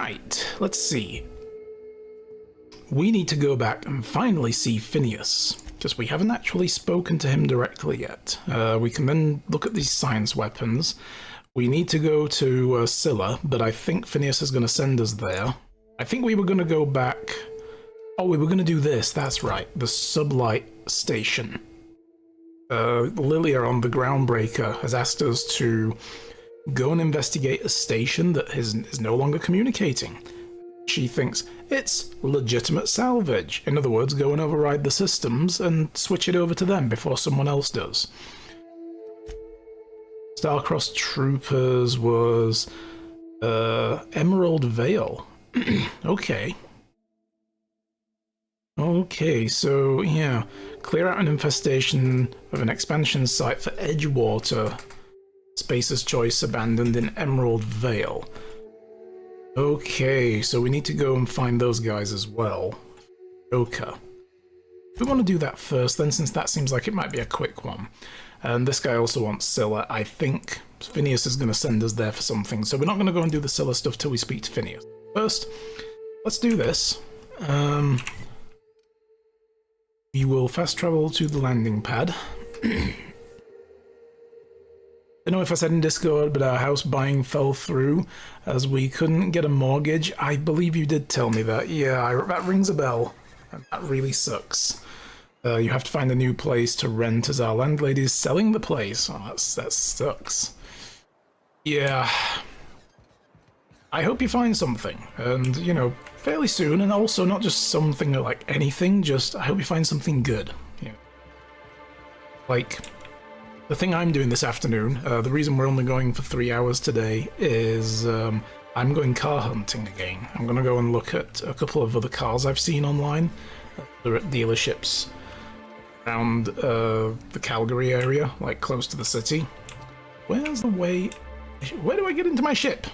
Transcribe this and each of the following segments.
Right, let's see. We need to go back and finally see Phineas, because we haven't actually spoken to him directly yet. We can then look at these science weapons. We need to go to Scylla, but I think Phineas is going to send us there. I think we were going to go back... Oh, we were going to do this, that's right, the sublight station. Lilia on the Groundbreaker has asked us to go and investigate a station that is no longer communicating. She thinks it's legitimate salvage. In other words, go and override the systems and switch it over to them before someone else does. Starcross Troopers was Emerald Vale. Okay. Okay, so yeah, clear out an infestation of an expansion site for Edgewater. Spacer's Choice abandoned in Emerald Vale. Okay, so we need to go and find those guys as well. Joker. We want to do that first then, since that seems like it might be a quick one. And this guy also wants Scylla. I think Phineas is going to send us there for something, so we're not going to go and do the Scylla stuff till we speak to Phineas. First, let's do this. We will fast travel to the landing pad. I don't know if I said in Discord, but our house buying fell through as we couldn't get a mortgage. I believe you did tell me that. Yeah, that rings a bell. And that really sucks. You have to find a new place to rent as our landlady's selling the place. Oh, that sucks. Yeah. I hope you find something. And, you know, fairly soon. And also not just something like anything, just I hope you find something good. You know, like... The thing I'm doing this afternoon, the reason we're only going for 3 hours today is I'm going car hunting again. I'm going to go and look at a couple of other cars I've seen online. They're at dealerships around the Calgary area, like close to the city. Where's the way... Where do I get into my ship?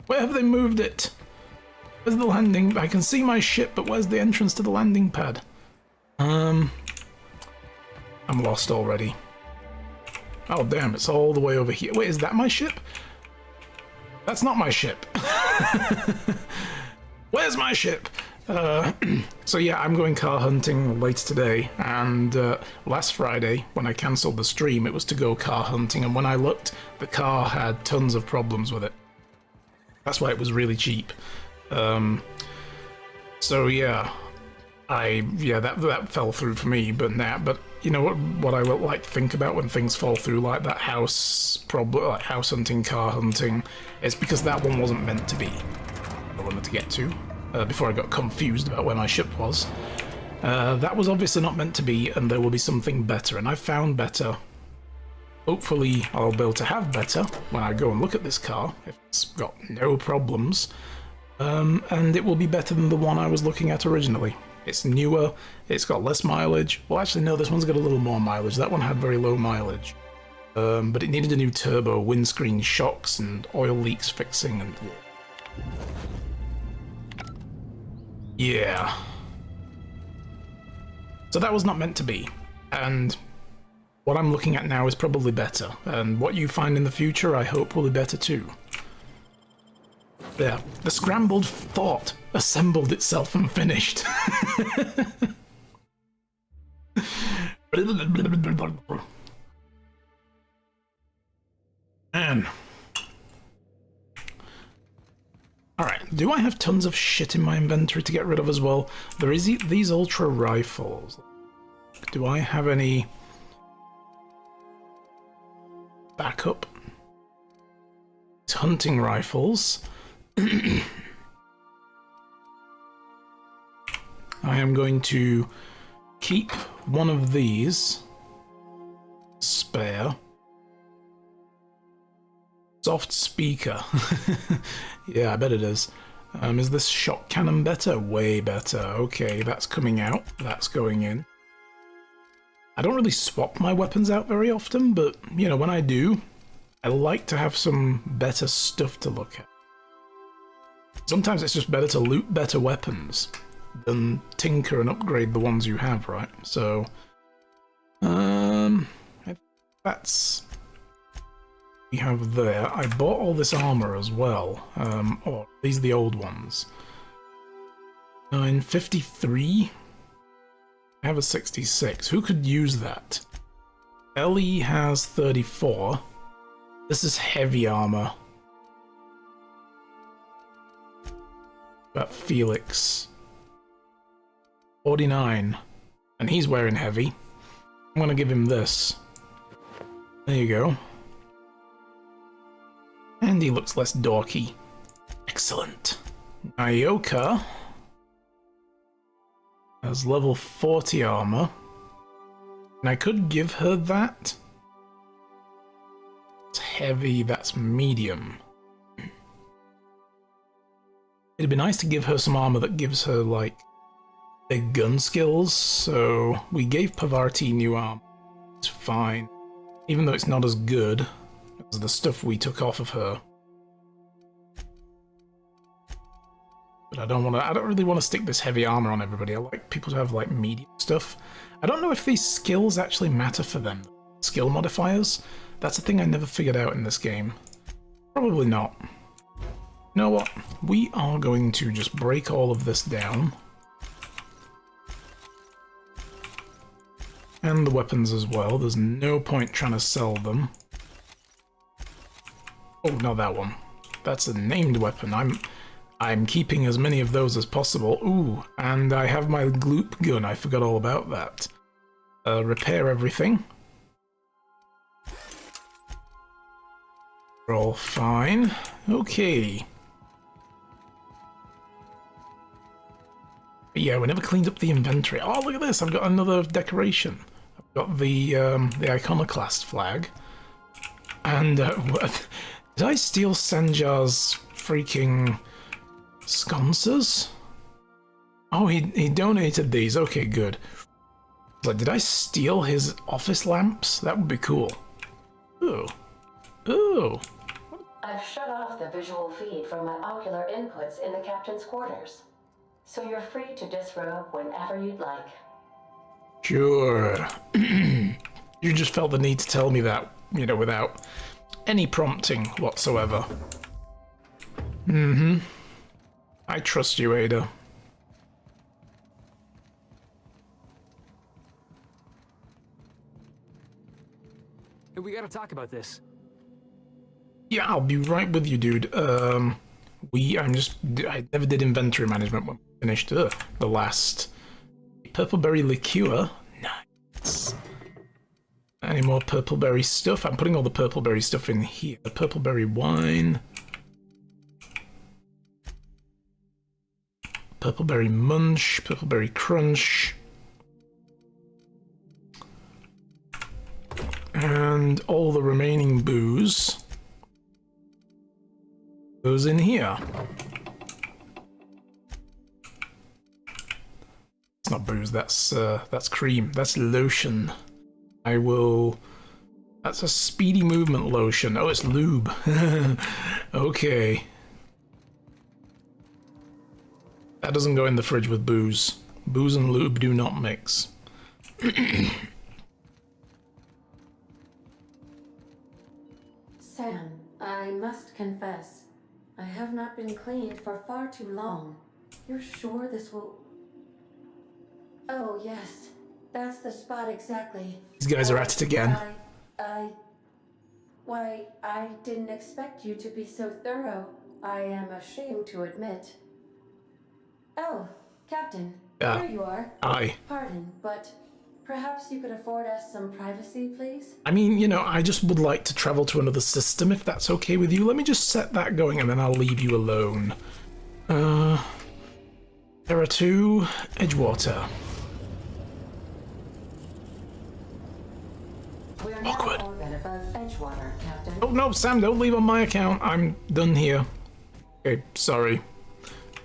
Where have they moved it? Where's the landing? I can see my ship, but where's the entrance to the landing pad? I'm lost already. Oh damn, it's all the way over here. Wait, is that my ship? That's not my ship. Where's my ship? So yeah, I'm going car hunting later today, and last Friday, when I cancelled the stream, it was to go car hunting, and when I looked, the car had tons of problems with it. That's why it was really cheap. So yeah, that fell through for me, but you know what I would like to think about when things fall through like that house hunting, car hunting, is because that one wasn't meant to be. I wanted to get to before I got confused about where my ship was. That was obviously not meant to be, and there will be something better, and I found better. Hopefully I'll be able to have better when I go and look at this car, if it's got no problems, and it will be better than the one I was looking at originally. It's newer, it's got less mileage. Well, actually, no, this one's got a little more mileage. That one had very low mileage. But it needed a new turbo, windscreen shocks, and oil leaks fixing, and... Yeah. So that was not meant to be. And what I'm looking at now is probably better. And what you find in the future, I hope, will be better too. There, the scrambled thought assembled itself and finished. Man. Alright, do I have tons of shit in my inventory to get rid of as well? There is these ultra rifles. Do I have any backup? It's hunting rifles. I am going to keep one of these spare. Soft speaker. Yeah, I bet it is. Is this shot cannon better? Way better. Okay, that's coming out. That's going in. I don't really swap my weapons out very often, but, you know, when I do, I like to have some better stuff to look at. Sometimes it's just better to loot better weapons than tinker and upgrade the ones you have, right? So, that's... we have there. I bought all this armor as well. Oh, these are the old ones. In 53, I have a 66. Who could use that? Ellie has 34. This is heavy armor. Got Felix. 49. And he's wearing heavy. I'm gonna give him this. There you go. And he looks less dorky. Excellent. Nyoka has level 40 armor. And I could give her that. It's heavy, that's medium. It'd be nice to give her some armor that gives her, like, big gun skills, so we gave Pavarti new armor. It's fine. Even though it's not as good as the stuff we took off of her. But I don't really want to stick this heavy armor on everybody. I like people to have, like, medium stuff. I don't know if these skills actually matter for them. Skill modifiers? That's a thing I never figured out in this game. Probably not. You know what? We are going to just break all of this down. And the weapons as well. There's no point trying to sell them. Oh, not that one. That's a named weapon. I'm keeping as many of those as possible. Ooh, and I have my gloop gun. I forgot all about that. Repair everything. We're all fine. Okay. Yeah, we never cleaned up the inventory. Oh, look at this! I've got another decoration. I've got the iconoclast flag. And, did I steal Senjar's freaking sconces? Oh, he donated these. Okay, good. Like, did I steal his office lamps? That would be cool. Ooh. Ooh. I've shut off the visual feed from my ocular inputs in the captain's quarters. So you're free to disrobe whenever you'd like. Sure. You just felt the need to tell me that, you know, without any prompting whatsoever. Mm-hmm. I trust you, Ada. Hey, we gotta talk about this. Yeah, I'll be right with you, dude. I never did inventory management when we finished the last purpleberry liqueur. Nice. Any more purpleberry stuff? I'm putting all the purpleberry stuff in here. The purpleberry wine. Purpleberry munch, purpleberry crunch. And all the remaining booze goes in here. It's not booze, that's cream. That's lotion. That's a speedy movement lotion. Oh, it's lube. Okay. That doesn't go in the fridge with booze. Booze and lube do not mix. Sam, I must confess, I have not been cleaned for far too long. You're sure this will... Oh, yes. That's the spot exactly. These guys are at it again. Why, I didn't expect you to be so thorough. I am ashamed to admit. Oh, Captain, here you are. Aye. Pardon, but perhaps you could afford us some privacy, please? I mean, you know, I just would like to travel to another system, if that's okay with you. Let me just set that going, and then I'll leave you alone. Era 2, Edgewater. We're now Awkward. in orbit above Edgewater, Captain. Oh no, Sam, don't leave on my account. I'm done here. Okay, sorry.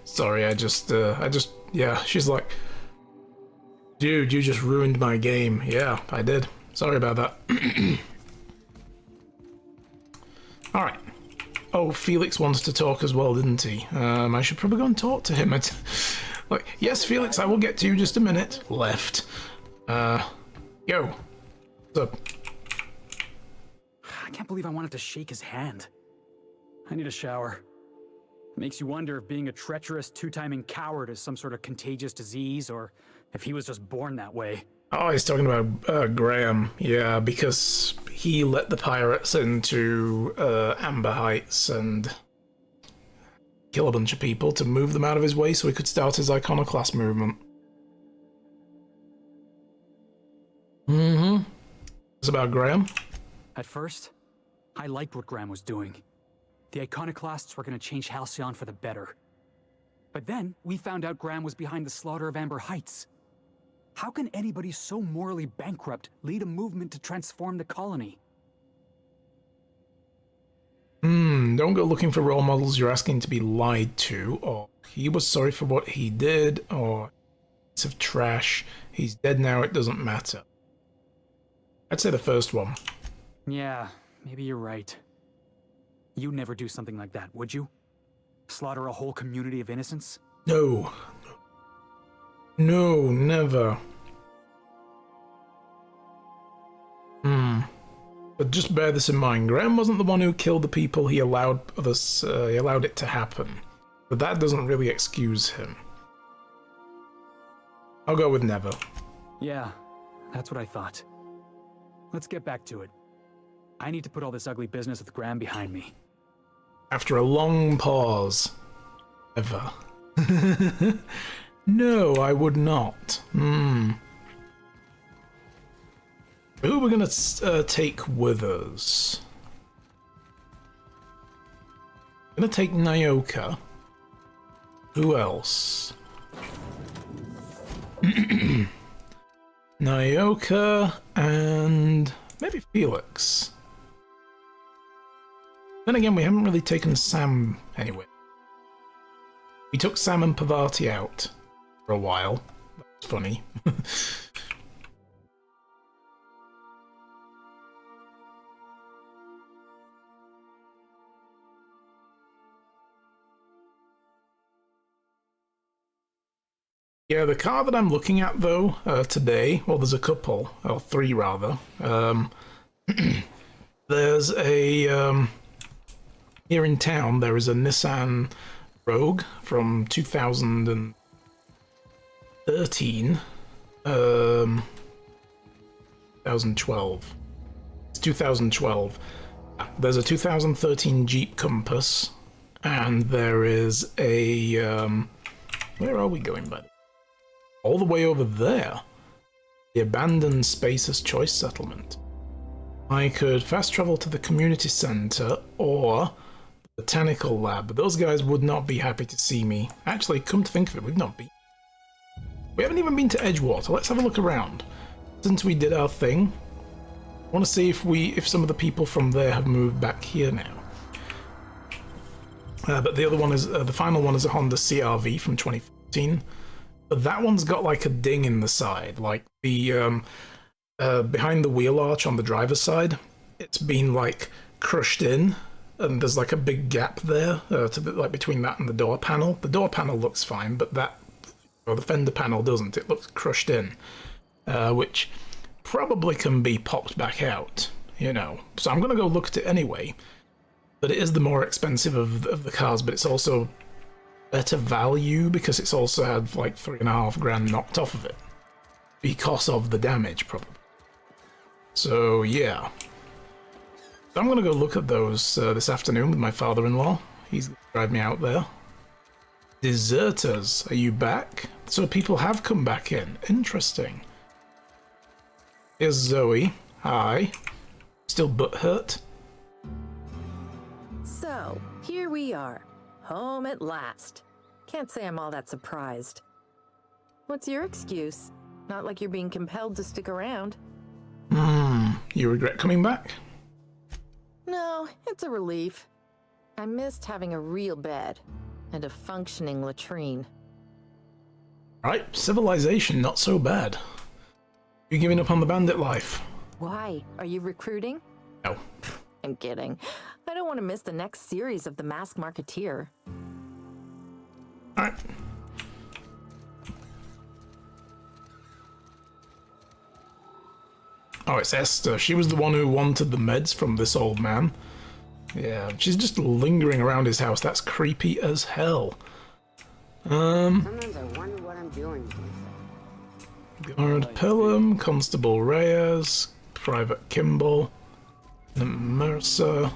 Sorry, yeah, she's like, dude, you just ruined my game. Yeah, I did. Sorry about that. Alright. Oh, Felix wants to talk as well, didn't he? I should probably go and talk to him. Like, yes, Felix, I will get to you just a minute. Left. Yo. What's up? I can't believe I wanted to shake his hand. I need a shower. It makes you wonder if being a treacherous, two-timing coward is some sort of contagious disease, or if he was just born that way. Oh, he's talking about Graham. Yeah, because he let the pirates into Amber Heights and kill a bunch of people to move them out of his way so he could start his iconoclast movement. Mm-hmm. It's about Graham. At first, I liked what Graham was doing. The iconoclasts were going to change Halcyon for the better. But then, we found out Graham was behind the slaughter of Amber Heights. How can anybody so morally bankrupt lead a movement to transform the colony? Don't go looking for role models you're asking to be lied to, or he was sorry for what he did, or it's of trash, he's dead now, it doesn't matter. I'd say the first one. Yeah, maybe you're right. You'd never do something like that, would you? Slaughter a whole community of innocents? No. No, never. But just bear this in mind, Graham wasn't the one who killed the people, he allowed others, he allowed it to happen. But that doesn't really excuse him. I'll go with never. Yeah, that's what I thought. Let's get back to it. I need to put all this ugly business with Graham behind me. After a long pause. Ever. No, I would not. Who are we going to take with us? I'm going to take Nyoka. Who else? Nyoka and maybe Felix. Then again, we haven't really taken Sam anyway. We took Sam and Parvati out for a while. That's funny. Yeah, the car that I'm looking at though today, well, there's a couple, or three rather. There's a here in town. There is a Nissan Rogue from 2013, 2012. It's 2012. There's a 2013 Jeep Compass, and there is a where are we going, buddy? All the way over there. The abandoned Spacer's Choice settlement. I could fast travel to the community center or the botanical lab. Those guys would not be happy to see me. Actually, come to think of it, we've not been. We haven't even been to Edgewater. Let's have a look around. Since we did our thing, I want to see if some of the people from there have moved back here now. But the other one is the final one is a Honda CR-V from 2014. But that one's got like a ding in the side, like the behind the wheel arch on the driver's side. It's been like crushed in, and there's like a big gap there, like between that and the door panel. The door panel looks fine, but the fender panel doesn't. It looks crushed in, which probably can be popped back out, you know. So I'm gonna go look at it anyway. But it is the more expensive of the cars, but it's also better value because it's also had like $3,500 knocked off of it because of the damage, probably. So yeah, I'm gonna go look at those this afternoon with my father-in-law. He's gonna drive me out there. Deserters, are you back? So people have come back in. Interesting. Here's Zoe. Hi. Still butthurt? So, here we are. Home at last. Can't say I'm all that surprised. What's your excuse? Not like you're being compelled to stick around. You regret coming back? No, it's a relief. I missed having a real bed and a functioning latrine. Right, civilization, not so bad. You giving up on the bandit life? Why? Are you recruiting? No. I'm kidding. I don't want to miss the next series of The Masked Marketeer. Alright. Oh, it's Esther. She was the one who wanted the meds from this old man. Yeah, she's just lingering around his house. That's creepy as hell. Sometimes I wonder what I'm doing to myself. Guard Pelham, Constable Reyes, Private Kimball, Mercer.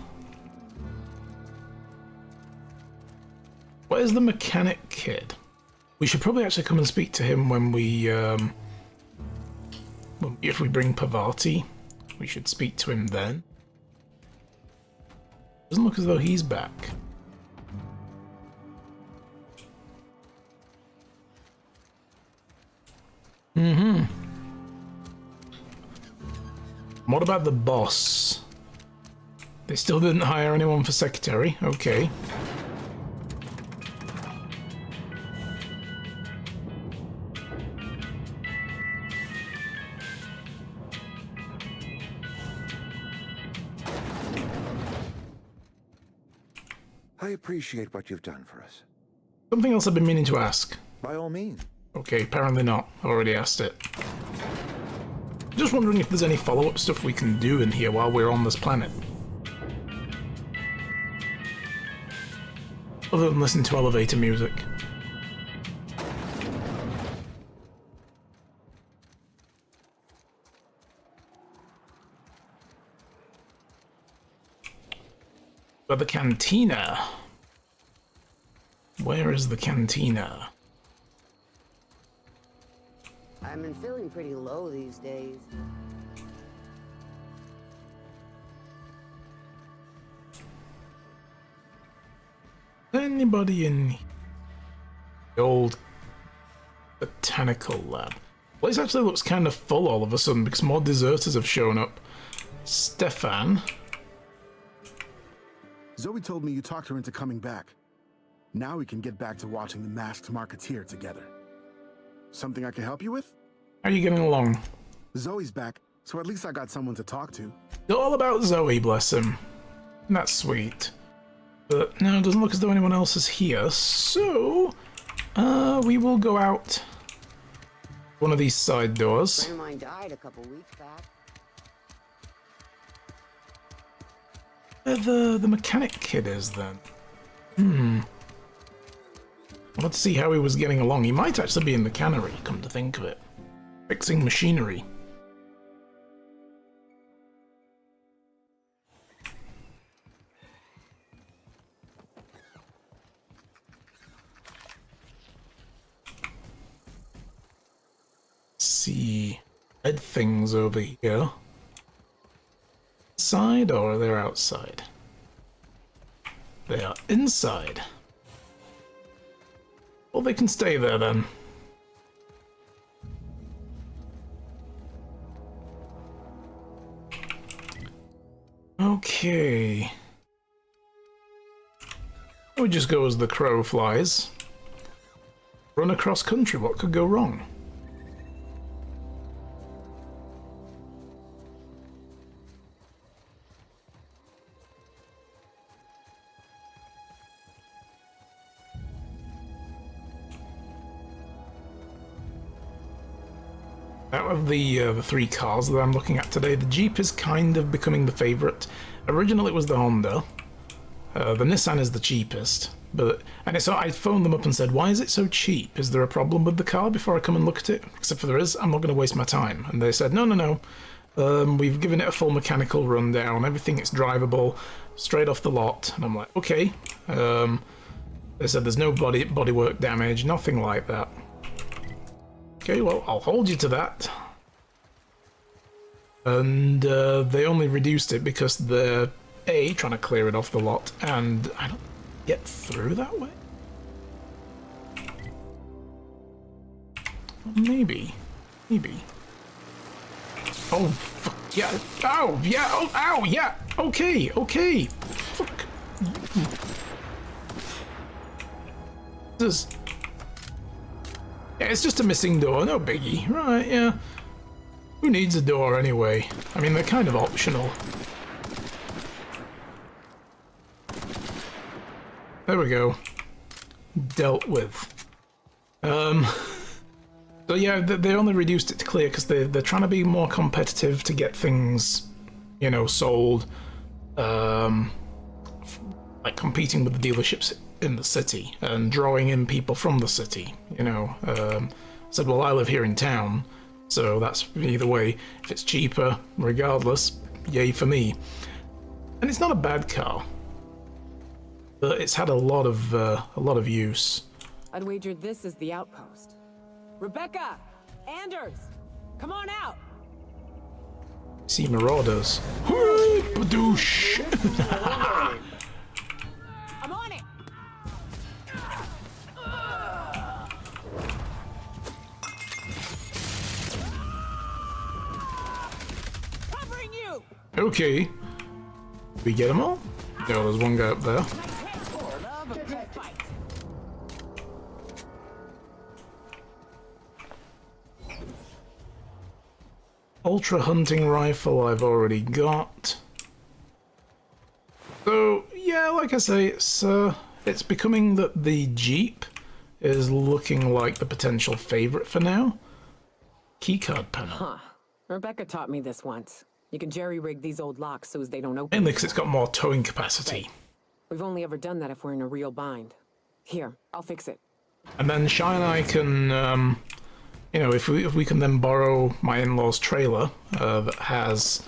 Where's the mechanic kid? We should probably actually come and speak to him when we, if we bring Pavati. We should speak to him then. Doesn't look as though he's back. What about the boss? They still didn't hire anyone for secretary. Okay. I appreciate what you've done for us. Something else I've been meaning to ask. By all means. Okay, apparently not. I've already asked it. Just wondering if there's any follow-up stuff we can do in here while we're on this planet. Other than listen to elevator music. But the cantina. Where is the cantina? I've been feeling pretty low these days. Anybody in the old botanical lab? Place actually looks kind of full all of a sudden because more deserters have shown up. Stefan. Zoe told me you talked her into coming back. Now we can get back to watching The Masked Marketeer together. Something I can help you with? How are you getting along? Zoe's back, so at least I got someone to talk to. It's all about Zoe, bless him. That's sweet. But no, it doesn't look as though anyone else is here, so we will go out one of these side A doors. friend of mine died a couple weeks back. Where the mechanic kid is then. Let's see how he was getting along. He might actually be in the cannery, come to think of it. Fixing machinery. See red things over here. Inside or they're outside? They are inside. Well, they can stay there then. Okay. We just go as the crow flies. Run across country, what could go wrong? Out of the three cars that I'm looking at today, the Jeep is kind of becoming the favourite. Originally it was the Honda. The Nissan is the cheapest. So I phoned them up and said, why is it so cheap? Is there a problem with the car before I come and look at it? Except for there is, I'm not going to waste my time. And they said, no. We've given it a full mechanical rundown. Everything is drivable, straight off the lot. And I'm like, okay. They said there's no bodywork damage, nothing like that. Okay, well, I'll hold you to that. And they only reduced it because they're trying to clear it off the lot, and I don't get through that way? Maybe. Oh, fuck, yeah, ow, yeah, oh, ow, yeah, okay, fuck. Yeah, it's just a missing door, no biggie. Right, yeah. Who needs a door anyway? I mean, they're kind of optional. There we go. Dealt with. So yeah, they only reduced it to clear because they're trying to be more competitive to get things, you know, sold, like competing with the dealerships in the city and drawing in people from the city. You know, said, well, I live here in town, so that's either way. If it's cheaper, regardless, yay for me. And it's not a bad car, but it's had a lot of use. I'd wager this is the outpost. Rebecca! Anders! Come on out! See marauders. Whoo, badoosh. I'm on it! Covering you! Okay. We get them all? No, there's one guy up there. Love a good fight. Ultra hunting rifle I've already got. So, yeah, like I say, it's becoming that the Jeep is looking like the potential favorite for now. Keycard panel. Huh. Rebecca taught me this once. You can jerry-rig these old locks so as they don't open. Mainly because it's got more towing capacity. We've only ever done that if we're in a real bind. Here, I'll fix it. And then Shy and I can, you know, if we can then borrow my in-laws' trailer that has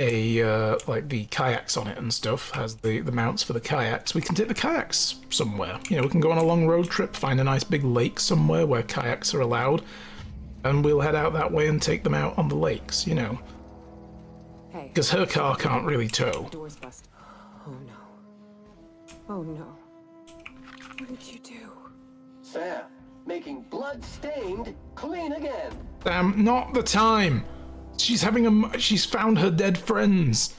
a like the kayaks on it and stuff, has the mounts for the kayaks, we can take the kayaks somewhere. You know, we can go on a long road trip, find a nice big lake somewhere where kayaks are allowed, and we'll head out that way and take them out on the lakes. You know, Hey. because her car can't really tow. Door's busted. Oh no. Oh no. What did you do? Sam, making blood-stained clean again. Damn, not the time. She's found her dead friends.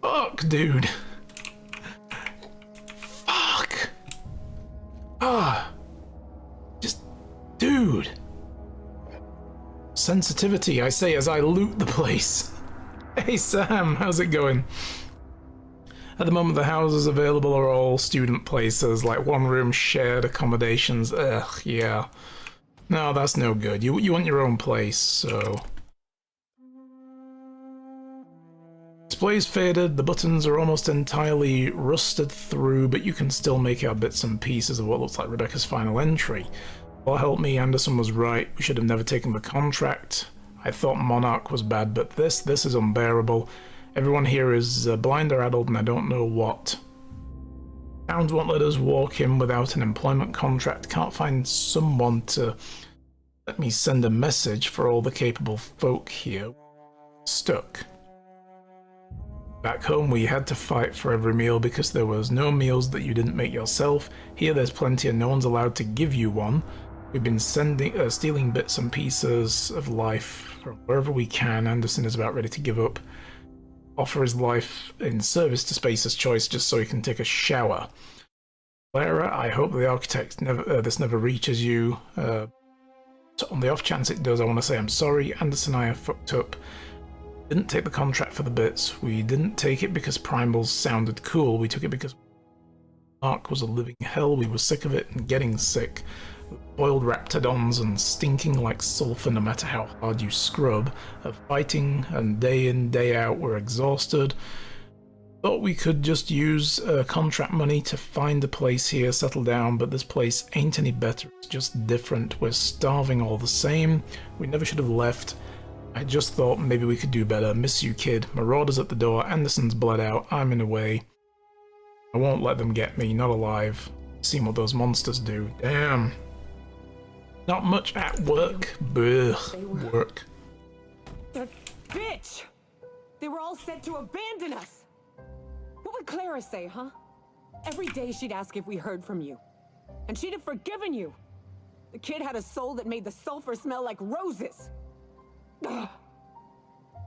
Fuck, dude. Fuck. Just, dude. Sensitivity, I say as I loot the place. Hey Sam, how's it going? At the moment, the houses available are all student places, like one-room shared accommodations. Ugh, yeah. No, that's no good. You want your own place, so... Display's faded, the buttons are almost entirely rusted through, but you can still make out bits and pieces of what looks like Rebecca's final entry. Well, help me, Anderson was right. We should have never taken the contract. I thought Monarch was bad, but this is unbearable. Everyone here is blind or addled, and I don't know what. Towns won't let us walk in without an employment contract. Can't find someone to let me send a message for all the capable folk here. Stuck. Back home, we had to fight for every meal because there was no meals that you didn't make yourself. Here, there's plenty and no one's allowed to give you one. We've been stealing bits and pieces of life from wherever we can. Anderson is about ready to give up. Offer his life in service to Spacer's Choice just so he can take a shower. Clara, I hope the architect this never reaches you. On the off chance it does, I want to say I'm sorry. Anderson and I have fucked up. Didn't take the contract for the bits. We didn't take it because primals sounded cool. We took it because Mark was a living hell. We were sick of it and getting sick. Boiled raptidons and stinking like sulfur no matter how hard you scrub. Of fighting and day in, day out, we're exhausted. Thought we could just use contract money to find a place here, settle down, but this place ain't any better. It's just different. We're starving all the same. We never should have left. I just thought maybe we could do better. Miss you, kid. Marauders at the door. Anderson's bled out. I'm in a way. I won't let them get me. Not alive. Seen what those monsters do. Damn. Not much at work. Blech. Work. That bitch! They were all set to abandon us! What would Clara say, huh? Every day she'd ask if we heard from you. And she'd have forgiven you. The kid had a soul that made the sulfur smell like roses. Ugh.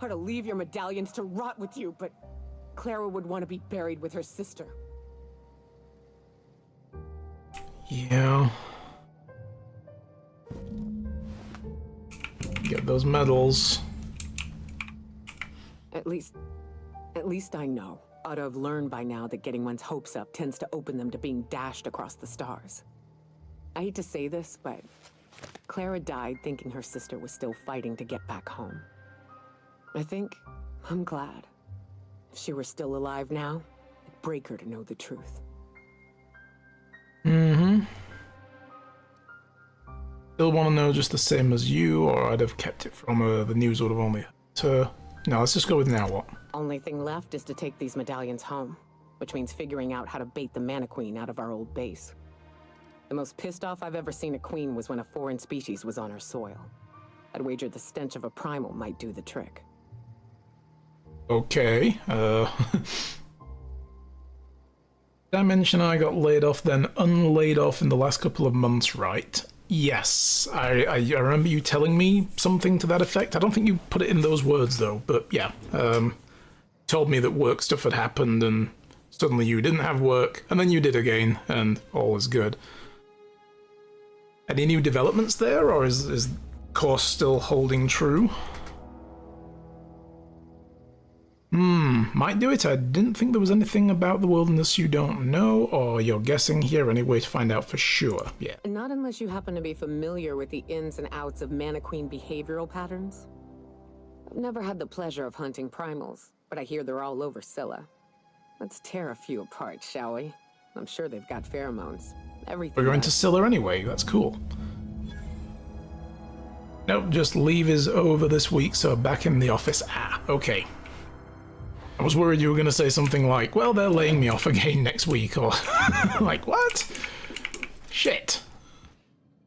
Or to leave your medallions to rot with you, but Clara would want to be buried with her sister. Yeah. Get those medals. At least I know. Ought to have learned by now that getting one's hopes up tends to open them to being dashed across the stars. I hate to say this, but Clara died thinking her sister was still fighting to get back home. I think I'm glad. If she were still alive now, it'd break her to know the truth. Mm-hmm. Still want to know just the same as you, or I'd have kept it from her. The news would have only hurt her. No, let's just go with now what? Only thing left is to take these medallions home, which means figuring out how to bait the Mana Queen out of our old base. The most pissed off I've ever seen a queen was when a foreign species was on her soil. I'd wager the stench of a primal might do the trick. Okay, Did I mention I got laid off, then unlaid off in the last couple of months, right? Yes, I remember you telling me something to that effect. I don't think you put it in those words, though, but yeah. Told me that work stuff had happened, and suddenly you didn't have work, and then you did again, and all is good. Any new developments there, or is course still holding true? Might do it. I didn't think there was anything about the wilderness you don't know, or you're guessing here. Any way to find out for sure? Yeah. Not unless you happen to be familiar with the ins and outs of Mana Queen behavioral patterns. I've never had the pleasure of hunting primals, but I hear they're all over Scylla. Let's tear a few apart, shall we? I'm sure they've got pheromones. Everything. We're going to Scylla anyway. That's cool. Nope, just leave is over this week, so back in the office. Ah, okay. I was worried you were going to say something like, well, they're laying me off again next week, or like, what? Shit.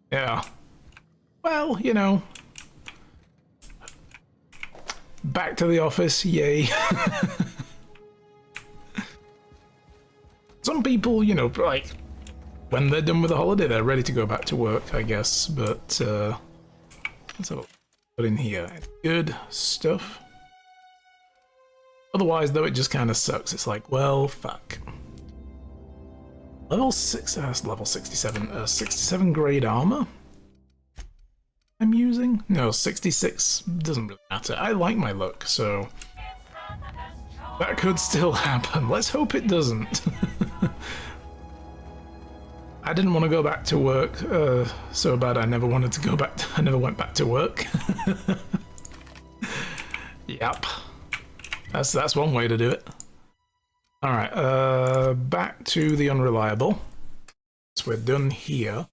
Yeah. Well, you know. Back to the office, yay. Some people, you know, like, when they're done with the holiday, they're ready to go back to work, I guess, but, let's have a put in here. Good stuff. Otherwise, though, it just kind of sucks. It's like, well, fuck. Level 6, level 67. 67 grade armor? I'm using? No, 66 doesn't really matter. I like my look, so that could still happen. Let's hope it doesn't. I didn't want to go back to work so bad. I never wanted to go back. I never went back to work. Yep. That's one way to do it. Alright, back to the unreliable. So we're done here.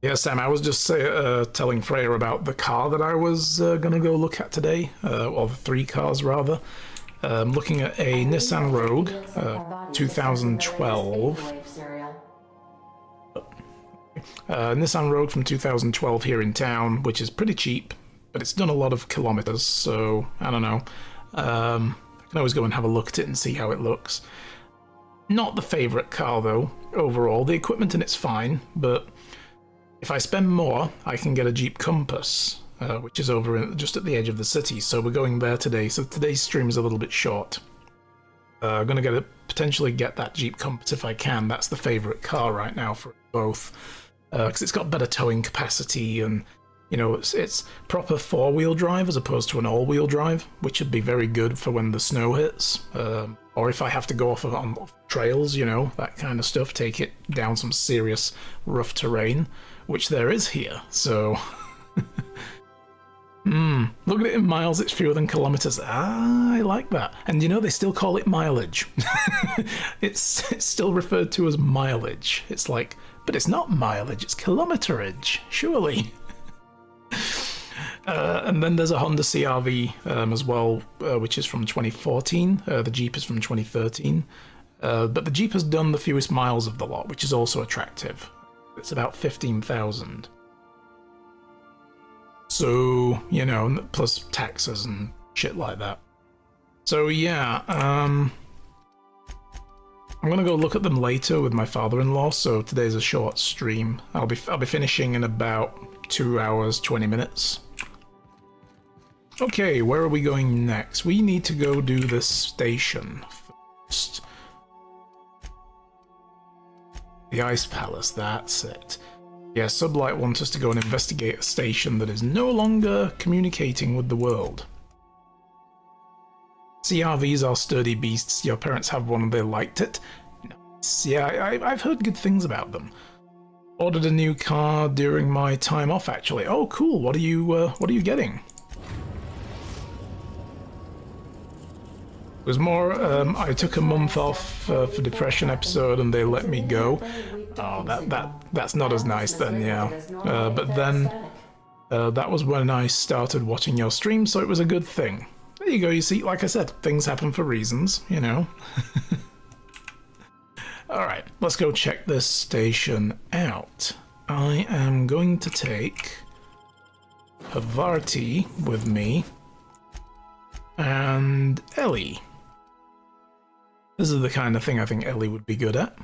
Yeah, Sam, I was just telling Freya about the car that I was gonna go look at today, or the 3 cars rather. I'm looking at a Nissan Rogue, 2012. Nissan Rogue from 2012 here in town, which is pretty cheap, but it's done a lot of kilometers, so I don't know. I can always go and have a look at it and see how it looks. Not the favourite car though, overall. The equipment in it's fine, but if I spend more, I can get a Jeep Compass, which is over just at the edge of the city, so we're going there today, so today's stream is a little bit short. I'm going to potentially get that Jeep Compass if I can. That's the favourite car right now for both. Because it's got better towing capacity and, you know, it's proper 4-wheel drive as opposed to an all-wheel drive, which would be very good for when the snow hits. Or if I have to go off on trails, you know, that kind of stuff, take it down some serious rough terrain, which there is here, so... Look at it in miles, it's fewer than kilometers. Ah, I like that. And you know, they still call it mileage. It's still referred to as mileage. It's like, but it's not mileage, it's kilometerage, surely. And then there's a Honda CR-V as well, which is from 2014. The Jeep is from 2013. But the Jeep has done the fewest miles of the lot, which is also attractive. It's about 15,000. So, you know, plus taxes and shit like that. So yeah, I'm gonna go look at them later with my father-in-law. So today's a short stream. I'll be finishing in about 2 hours 20 minutes. Okay, where are we going next? We need to go do this station first. The Ice Palace, that's it. Yeah, Sublight wants us to go and investigate a station that is no longer communicating with the world. CRVs are sturdy beasts. Your parents have one and they liked it. Nice. Yeah, I've heard good things about them. Ordered a new car during my time off, actually. Oh, cool. What are you getting? It was more, I took a month off for depression episode and they let me go. Oh, that's not as nice then, yeah. But then, that was when I started watching your stream, so it was a good thing. There you go, you see, like I said, things happen for reasons, you know. Alright, let's go check this station out. I am going to take Havarti with me and Ellie. This is the kind of thing I think Ellie would be good at.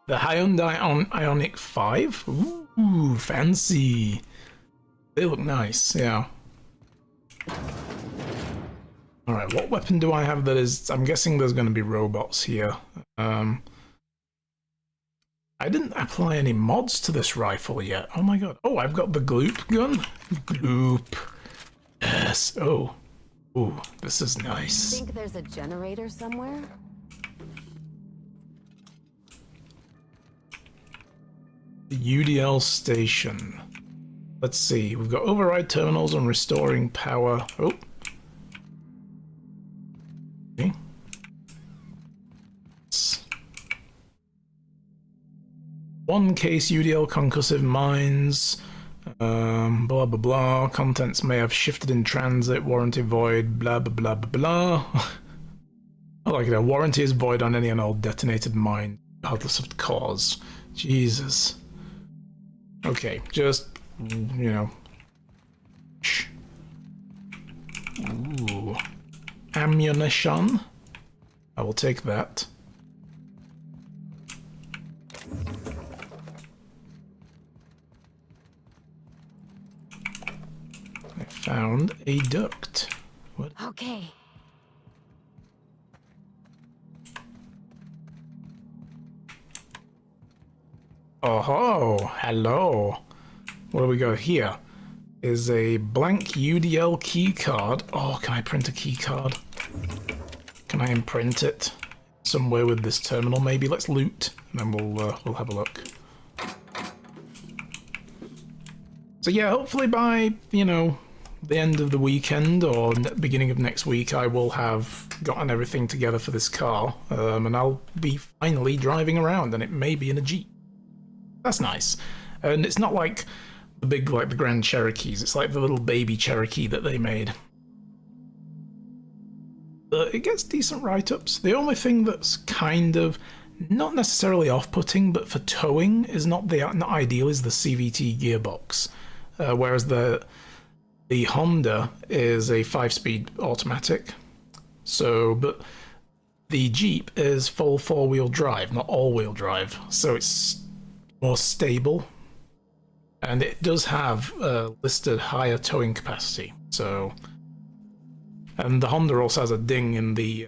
The Hyundai Ioniq 5? Ooh, fancy. They look nice, yeah. Alright, what weapon do I have that is... I'm guessing there's going to be robots here. I didn't apply any mods to this rifle yet. Oh my god. Oh, I've got the Gloop gun. Gloop. Yes. Oh. Ooh, this is nice. Think there's a generator somewhere? The UDL station. Let's see. We've got override terminals and restoring power. Oh. Okay. One case UDL concussive mines. Blah blah blah. Contents may have shifted in transit. Warranty void. Blah blah blah blah blah. I like it. Warranty is void on any and all detonated mine, regardless of the cause. Jesus. Okay, just you know. Shh. Ooh. Ammunition. I will take that. I found a duct. What? Okay. Oh, hello. What do we got here? Is a blank UDL key card. Oh, can I print a key card? Can I imprint it somewhere with this terminal? Maybe let's loot, and then we'll have a look. So yeah, hopefully by the end of the weekend or beginning of next week, I will have gotten everything together for this car, and I'll be finally driving around, and it may be in a Jeep. That's nice. And it's not like the big, like the Grand Cherokees. It's like the little baby Cherokee that they made. It gets decent write-ups. The only thing that's kind of not necessarily off-putting, but for towing is not ideal is the CVT gearbox, whereas the Honda is a 5-speed automatic. So, but the Jeep is full 4-wheel drive, not all-wheel drive. So it's more stable, and it does have listed higher towing capacity. So, and the Honda also has a ding in the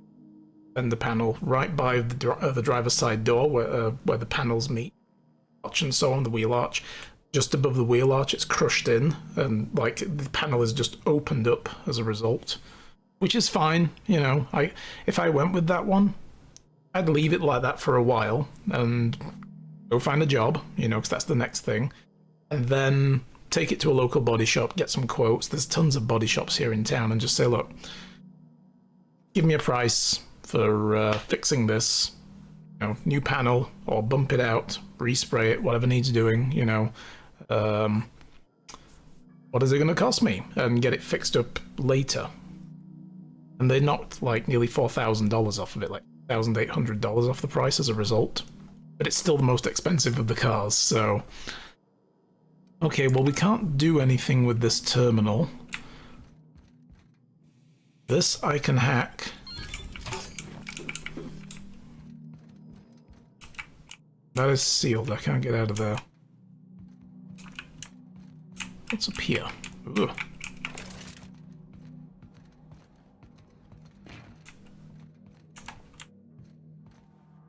fender panel right by the driver's side door where the panels meet, arch and so on, the wheel arch. Just above the wheel arch, it's crushed in, and like the panel is just opened up as a result, which is fine. If I went with that one, I'd leave it like that for a while and go find a job, because that's the next thing, and then take it to a local body shop, get some quotes. There's tons of body shops here in town, and just say, look, give me a price for fixing this, new panel, or bump it out, respray it, whatever needs doing, what is it going to cost me, and get it fixed up later. And they knocked like nearly $4,000 off of it, like $1,800 off the price as a result. But it's still the most expensive of the cars, so... Okay, well, we can't do anything with this terminal. This I can hack. That is sealed, I can't get out of there. What's up here? Ugh.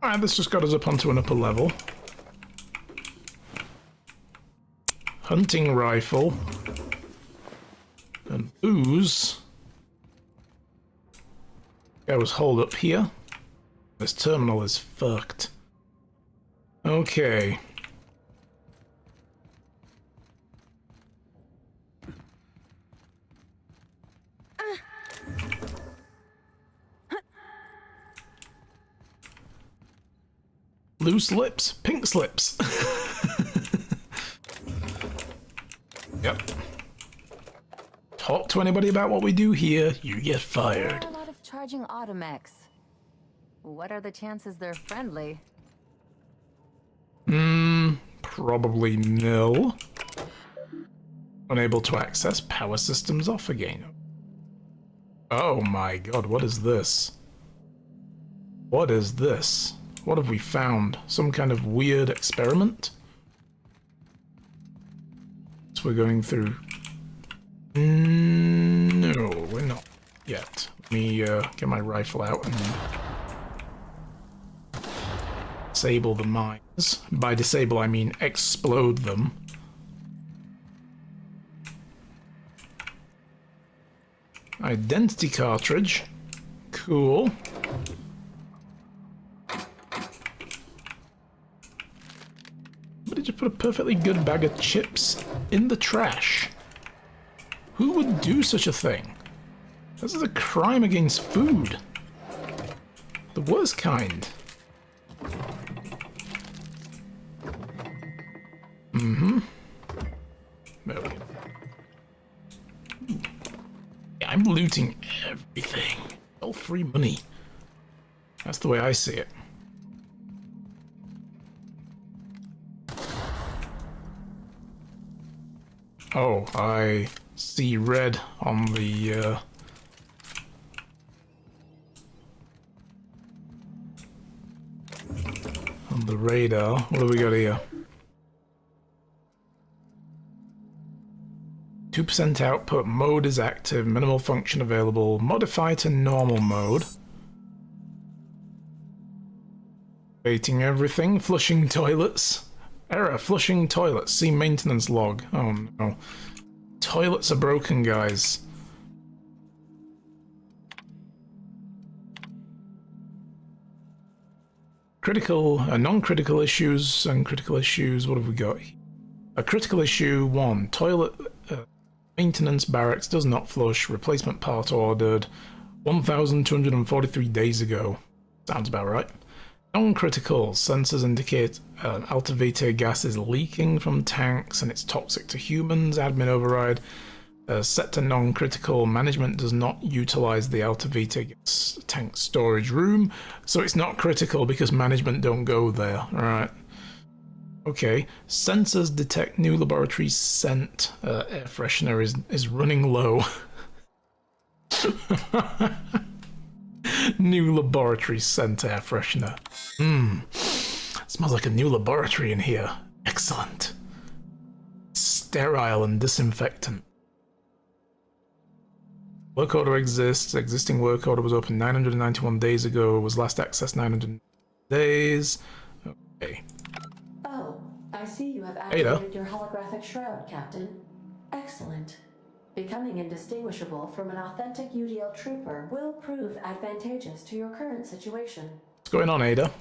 Alright, this just got us up onto an upper level. Hunting rifle. Ooze. I was holed up here. This terminal is fucked. Okay. Loose lips, pink slips. Yep. Talk to anybody about what we do here, you get fired. There are a lot of charging automechs. What are the chances they're friendly? Probably nil. Unable to access power systems off again. Oh my god, what is this? What is this? What have we found? Some kind of weird experiment? So we're going through... No, we're not yet. Let me get my rifle out and disable the mines. By disable, I mean explode them. Identity cartridge. Cool. Somebody just put a perfectly good bag of chips in the trash. Who would do such a thing? This is a crime against food. The worst kind. There we go. Yeah, I'm looting everything. All free money. That's the way I see it. Oh, I see red on the radar. What do we got here? 2% output, mode is active, minimal function available, modify to normal mode. Waiting everything, flushing toilets. Error, flushing toilets, see maintenance log. Oh no. Toilets are broken, guys. Critical, non-critical issues and critical issues, what have we got here? A critical issue 1, toilet maintenance barracks does not flush, replacement part ordered 1,243 days ago. Sounds about right. Non-critical, sensors indicate Alta Vitae gas is leaking from tanks and it's toxic to humans, admin override. Set to non-critical, management does not utilize the Alta Vitae gas tank storage room, so it's not critical because management don't go there, alright. Okay, sensors detect new laboratory scent, air freshener is running low. New laboratory scent air freshener. Smells like a new laboratory in here. Excellent. Sterile and disinfectant. Work order exists. Existing work order was opened 991 days ago. Was last accessed 900 days. Okay. Oh, I see you have Ada. activated your holographic shroud, Captain. Excellent. Becoming indistinguishable from an authentic UDL trooper will prove advantageous to your current situation. What's going on, Ada?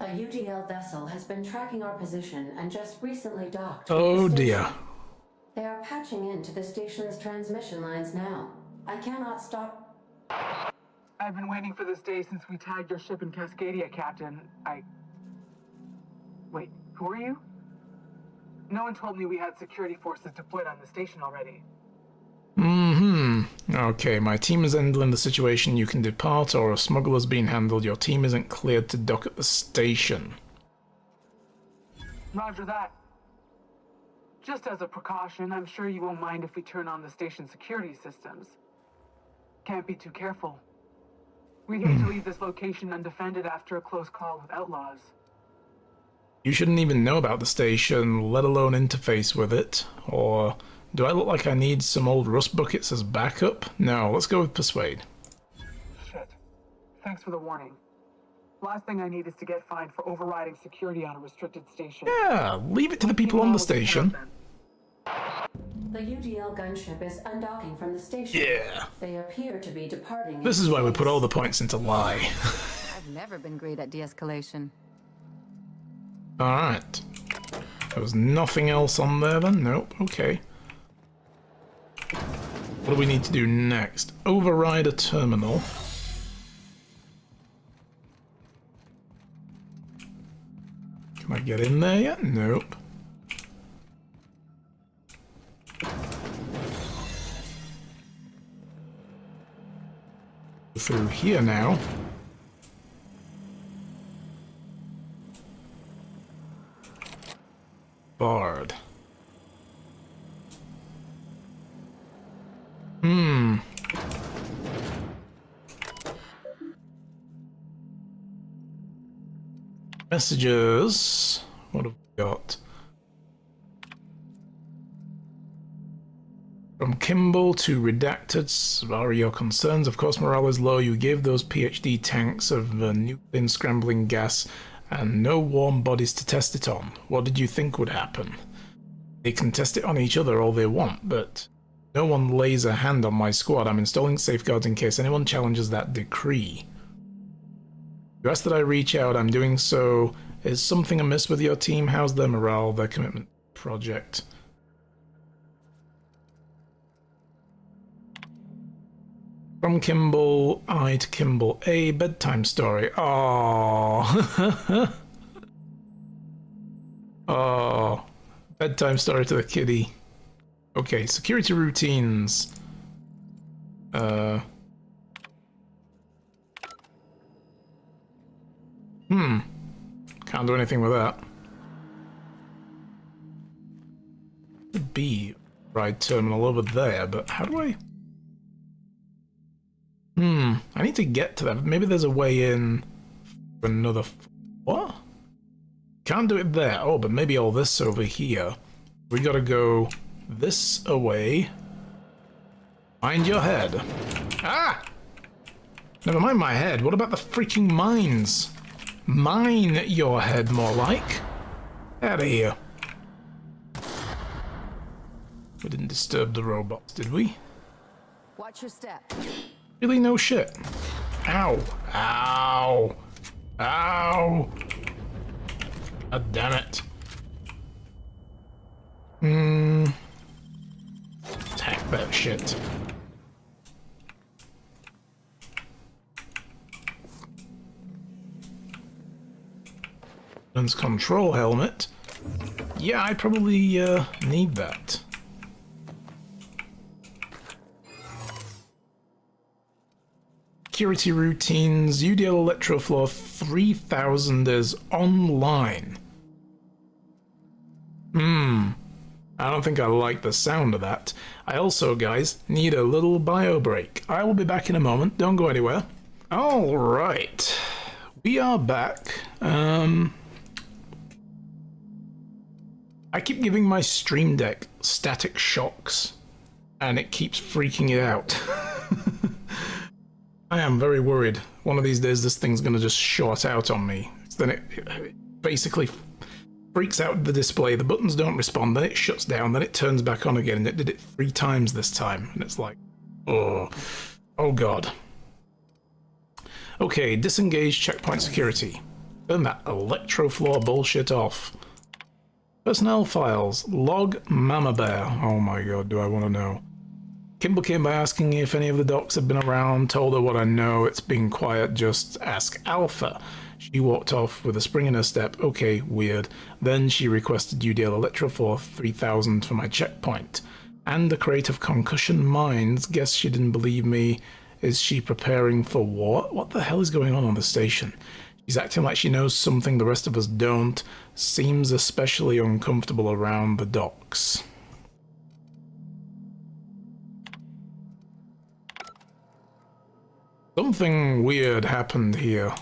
A UDL vessel has been tracking our position and just recently docked. Oh with the dear. station. They are patching into the station's transmission lines now. I cannot stop. I've been waiting for this day since we tagged your ship in Cascadia, Captain. Wait, who are you? No one told me we had security forces deployed on the station already. Okay, my team is handling the situation. You can depart, or a smuggler's being handled. Your team isn't cleared to dock at the station. Roger that. Just as a precaution, I'm sure you won't mind if we turn on the station security systems. Can't be too careful. We'd hate to leave this location undefended after a close call with outlaws. You shouldn't even know about the station, let alone interface with it. Or do I look like I need some old rust buckets as backup? No, let's go with persuade. Shit. Thanks for the warning. Last thing I need is to get fined for overriding security on a restricted station. Yeah, leave it to the people on the station. The UDL Sentinel gunship is undocking from the station. Yeah. They appear to be departing. This is why we put all the points into lie. I've never been great at de-escalation. Alright. There was nothing else on there then? Nope. Okay. What do we need to do next? Override a terminal. Can I get in there yet? Nope. Through here now. Barred. Messages. What have we got? From Kimball to Redacted, sorry your concerns. Of course, morale is low. You gave those PhD tanks of nuclear scrambling gas and no warm bodies to test it on. What did you think would happen? They can test it on each other all they want, but no one lays a hand on my squad. I'm installing safeguards in case anyone challenges that decree. You asked that I reach out. I'm doing so. Is something amiss with your team? How's their morale, their commitment to the project? From Kimball I to Kimball A, bedtime story. Oh, oh, bedtime story to the kitty. Okay, security routines. Can't do anything with that. Could be ride terminal over there, but how do I? I need to get to that. Maybe there's a way in for another. What? Can't do it there. Oh, but maybe all this over here. We gotta go this away. Mind your head. Ah! Never mind my head. What about the freaking mines? Mine your head, more like. Out of here. We didn't disturb the robots, did we? Watch your step. Really no shit. Ow. Ow. Ow. God damn it. Attack that shit. Lens control helmet. Yeah, I probably need that. Security routines. UDL Electrofloor 3000 is online. I don't think I like the sound of that. I also, guys, need a little bio break. I will be back in a moment. Don't go anywhere. All right. We are back. I keep giving my Stream Deck static shocks, and it keeps freaking it out. I am very worried. One of these days this thing's going to just short out on me. Then it basically freaks out the display, the buttons don't respond, then it shuts down, then it turns back on again, and it did it 3 times this time, and it's like, oh god. Okay, disengage checkpoint security. Turn that Electrofloor bullshit off. Personnel files, log Mama Bear. Oh my god, do I want to know. Kimball came by asking if any of the docs had been around, told her what I know, it's been quiet, just ask Alpha. She walked off with a spring in her step. Okay, weird. Then she requested UDL Electrofloor 3000 for my checkpoint. And a crate of concussion mines. Guess she didn't believe me. Is she preparing for war? What the hell is going on the station? She's acting like she knows something the rest of us don't. Seems especially uncomfortable around the docks. Something weird happened here.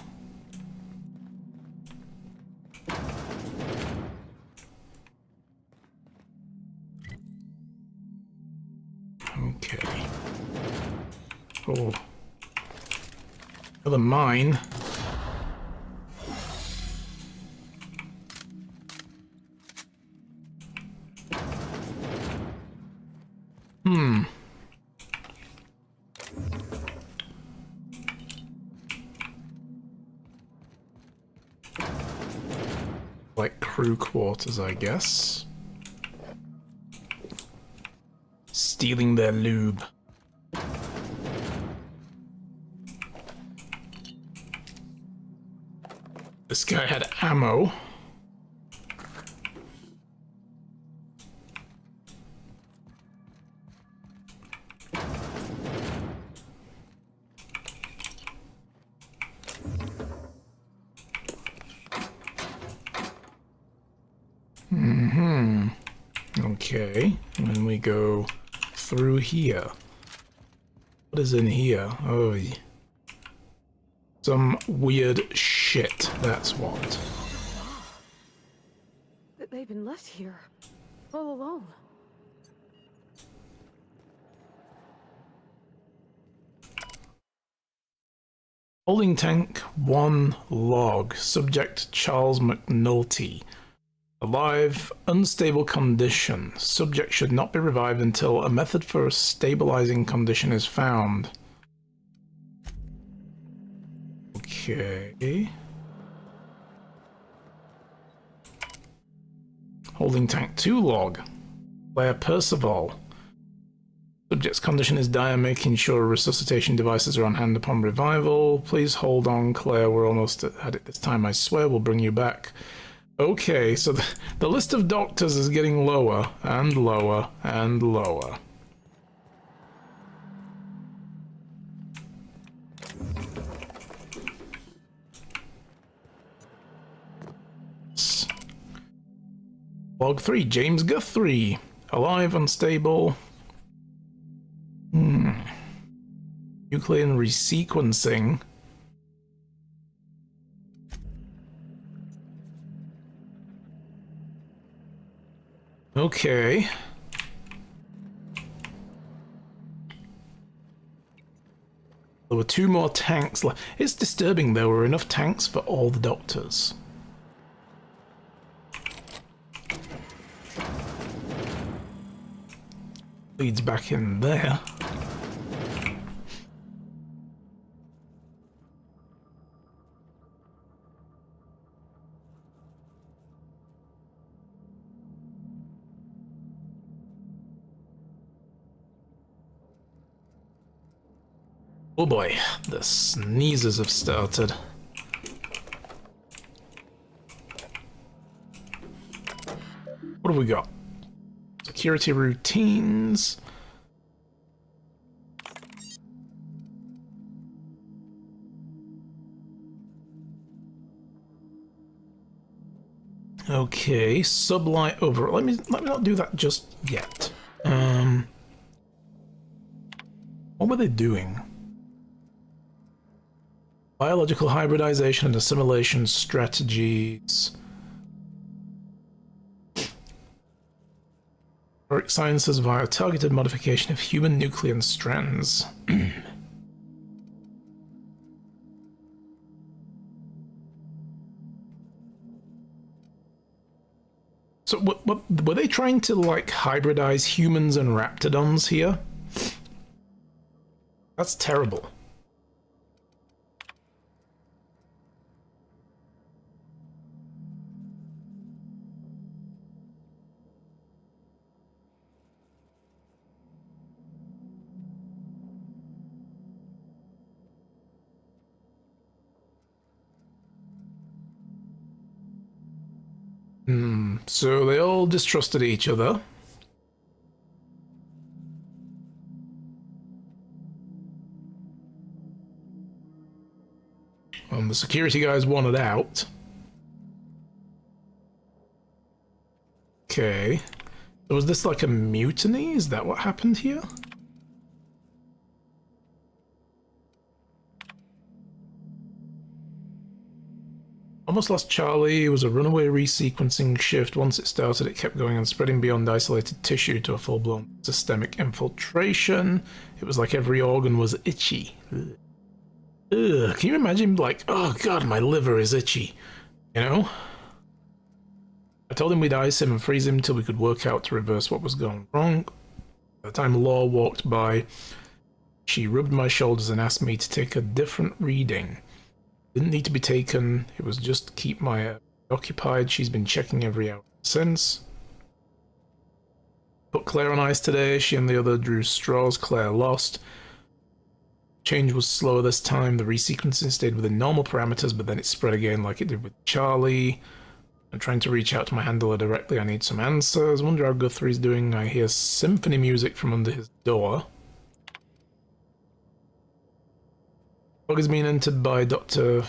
Okay. Oh. Another mine. Like crew quarters, I guess. Stealing their lube. This guy had ammo. Okay, and then we go through here. What is in here? Oh, some weird shit, that's what. They've been left here, all alone. Holding tank 1 log. Subject Charles McNulty. Alive, unstable condition. Subject should not be revived until a method for a stabilizing condition is found. Okay. Holding tank 2 log. Claire Percival. Subject's condition is dire, making sure resuscitation devices are on hand upon revival. Please hold on, Claire. We're almost at it this time, I swear. We'll bring you back. Okay, so the list of doctors is getting lower and lower and lower. Log 3, James Guthrie. Alive, unstable. Nuclear resequencing. Okay. There were 2 more tanks left. It's disturbing there were enough tanks for all the doctors. Leads back in there. Oh boy, the sneezes have started. What have we got? Security routines. Okay, sublight over. Let me not do that just yet. What were they doing? Biological hybridization and assimilation strategies. Work sciences via targeted modification of human nucleon strands. So what were they trying to like hybridize humans and raptidons here? That's terrible. So they all distrusted each other. And the security guys wanted out. Okay. So was this like a mutiny? Is that what happened here? Almost lost Charlie. It was a runaway resequencing shift. Once it started, it kept going and spreading beyond isolated tissue to a full-blown systemic infiltration. It was like every organ was itchy. Ugh. Can you imagine, like, oh god, my liver is itchy, you know? I told him we'd ice him and freeze him until we could work out to reverse what was going wrong. By the time Law walked by, she rubbed my shoulders and asked me to take a different reading. Didn't need to be taken, it was just to keep my occupied. She's been checking every hour since. Put Claire on ice today, she and the other drew straws, Claire lost. Change was slower this time, the resequencing stayed within normal parameters, but then it spread again like it did with Charlie. I'm trying to reach out to my handler directly, I need some answers. Wonder how Guthrie's doing. I hear symphony music from under his door. Dog has been entered by Dr.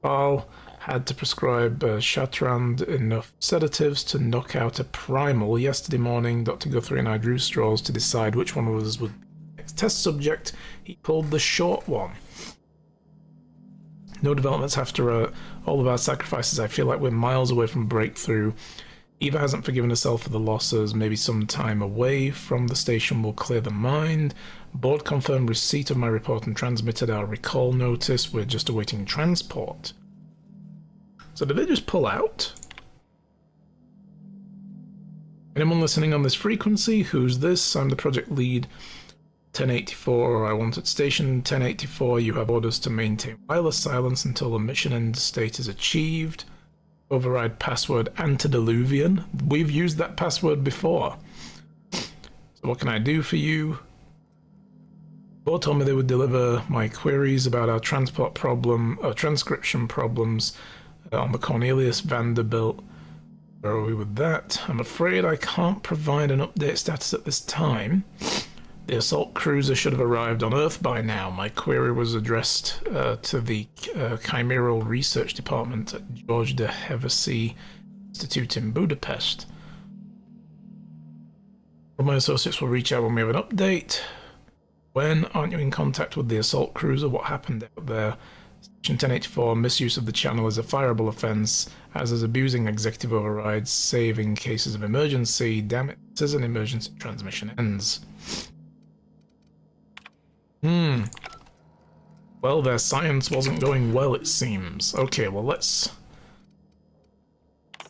Fall. Had to prescribe Shatrand enough sedatives to knock out a primal. Yesterday morning, Dr. Guthrie and I drew straws to decide which one of us would be the next test subject. He pulled the short one. No developments after all of our sacrifices. I feel like we're miles away from breakthrough. Eva hasn't forgiven herself for the losses. Maybe some time away from the station will clear the mind. Board confirmed receipt of my report and transmitted our recall notice. We're just awaiting transport. So did they just pull out? Anyone listening on this frequency? Who's this? I'm the project lead. 1084, I want at station 1084. You have orders to maintain wireless silence until the mission end state is achieved. Override password antediluvian. We've used that password before. So what can I do for you? Board told me they would deliver my queries about our transport problem, transcription problems on the Cornelius Vanderbilt. Where are we with that? I'm afraid I can't provide an update status at this time. The assault cruiser should have arrived on Earth by now. My query was addressed to the Chimeral Research Department at George de Hevesy Institute in Budapest. All my associates will reach out when we have an update. When? Aren't you in contact with the assault cruiser? What happened out there? Section 1084, misuse of the channel is a fireable offence, as is abusing executive overrides, save in cases of emergency. Damn it, this is an emergency transmission ends. Well, their science wasn't going well, it seems. Okay, well, let's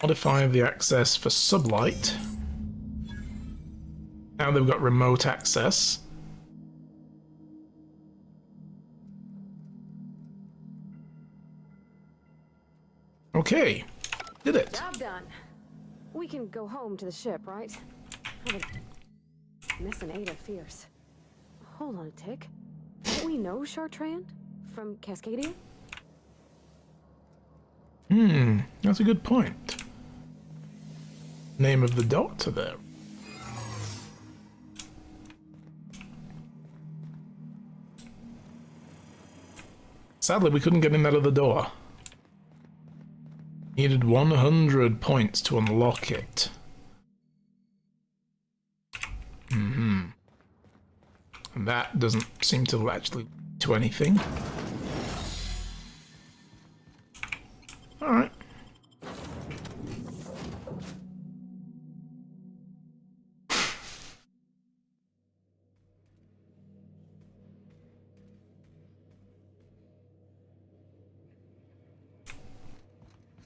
modify the access for sublight. Now they've got remote access. Okay, did it. Job done. We can go home to the ship, right? I've been missing Ada fierce. Hold on a tick. Don't we know Chartrand from Cascadia? That's a good point. Name of the doctor there. Sadly, we couldn't get him out of the door. Needed 100 points to unlock it. And that doesn't seem to actually lead to anything. Alright.